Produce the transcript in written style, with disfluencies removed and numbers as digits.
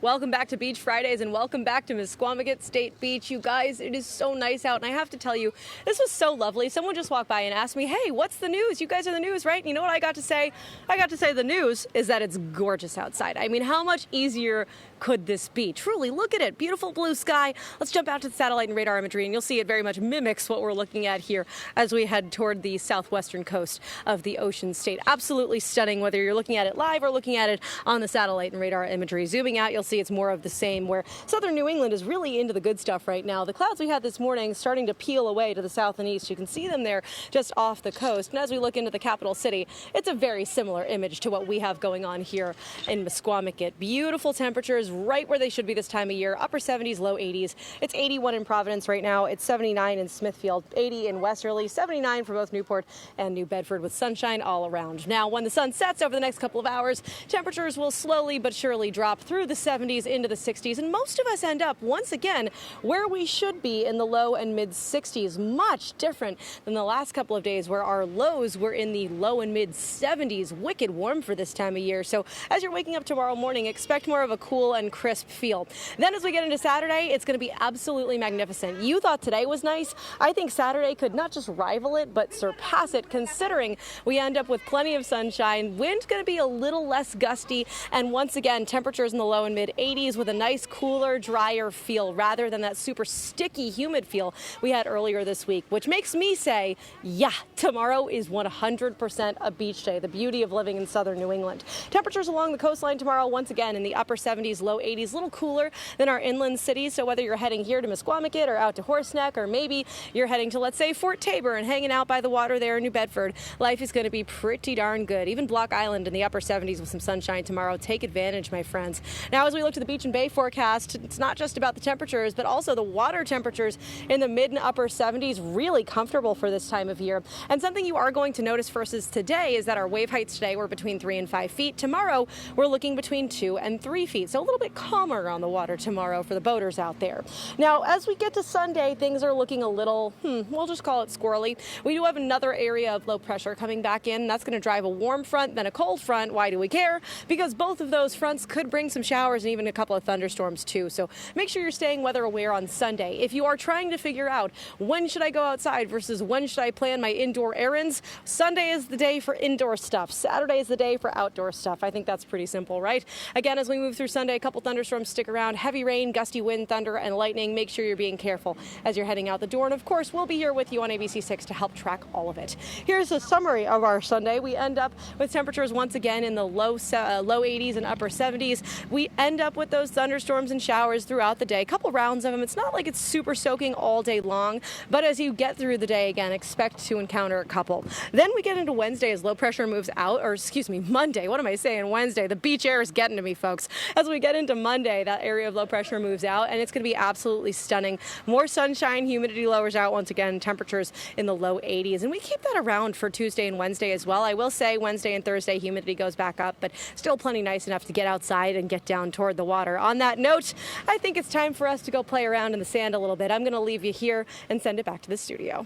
Welcome back to Beach Fridays and welcome back to Misquamicut State Beach. You guys, it is so nice out, and I have to tell you, this was so lovely. Someone just walked by and asked me, hey, what's the news? You guys are the news, right? And you know what I got to say? I got to say the news is that it's gorgeous outside. I mean, how much easier could this be? Truly, look at it. Beautiful blue sky. Let's jump out to the satellite and radar imagery, and you'll see it very much mimics what we're looking at here as we head toward the southwestern coast of the Ocean State. Absolutely stunning, whether you're looking at it live or looking at it on the satellite and radar imagery. Zooming out, you'll see it's more of the same, where southern New England is really into the good stuff right now. The clouds we had this morning starting to peel away to the south and east. You can see them there just off the coast. And as we look into the capital city, it's a very similar image to what we have going on here in Misquamicut. Beautiful temperatures right where they should be this time of year. Upper 70s, low 80s. It's 81 in Providence right now. It's 79 in Smithfield, 80 in Westerly, 79 for both Newport and New Bedford, with sunshine all around. Now, when the sun sets over the next couple of hours, temperatures will slowly but surely drop through the 70s into the 60s, and most of us end up once again where we should be in the low and mid 60s. Much different than the last couple of days where our lows were in the low and mid 70s. Wicked warm for this time of year. So as you're waking up tomorrow morning, expect more of a cool and crisp feel. Then as we get into Saturday, it's going to be absolutely magnificent. You thought today was nice. I think Saturday could not just rival it but surpass it, considering we end up with plenty of sunshine. Wind's going to be a little less gusty, and once again temperatures in the low and mid 80s with a nice cooler, drier feel rather than that super sticky, humid feel we had earlier this week, which makes me say, yeah, tomorrow is 100% a beach day. The beauty of living in southern New England. Temperatures along the coastline tomorrow, once again in the upper 70s, low 80s, a little cooler than our inland cities. So whether you're heading here to Misquamicut or out to Horseneck, or maybe you're heading to, let's say, Fort Taber and hanging out by the water there in New Bedford, life is going to be pretty darn good. Even Block Island in the upper 70s with some sunshine tomorrow. Take advantage, my friends. Now, as we look to the beach and bay forecast, it's not just about the temperatures, but also the water temperatures in the mid and upper 70s, really comfortable for this time of year. And something you are going to notice versus today is that our wave heights today were between 3 and 5 feet. Tomorrow, we're looking between 2 and 3 feet. So a little bit calmer on the water tomorrow for the boaters out there. Now, as we get to Sunday, things are looking a little, we'll just call it squirrely. We do have another area of low pressure coming back in. That's going to drive a warm front, then a cold front. Why do we care? Because both of those fronts could bring some showers and even a couple of thunderstorms too. So make sure you're staying weather aware on Sunday. If you are trying to figure out when should I go outside versus when should I plan my indoor errands, Sunday is the day for indoor stuff. Saturday is the day for outdoor stuff. I think that's pretty simple, right? Again, as we move through Sunday, a couple thunderstorms stick around. Heavy rain, gusty wind, thunder, and lightning. Make sure you're being careful as you're heading out the door. And of course, we'll be here with you on ABC6 to help track all of it. Here's a summary of our Sunday. We end up with temperatures once again in the low 80s and upper 70s. We end up with those thunderstorms and showers throughout the day. A couple rounds of them. It's not like it's super soaking all day long, but as you get through the day, again, expect to encounter a couple. Then we get into Wednesday as low pressure moves out, or excuse me, Monday. What am I saying? Wednesday. The beach air is getting to me, folks. As we get into Monday, that area of low pressure moves out, and it's going to be absolutely stunning. More sunshine, humidity lowers out once again, temperatures in the low 80s, and we keep that around for Tuesday and Wednesday as well. I will say Wednesday and Thursday, humidity goes back up, but still plenty nice enough to get outside and get down toward the water. On that note, I think it's time for us to go play around in the sand a little bit. I'm going to leave you here and send it back to the studio.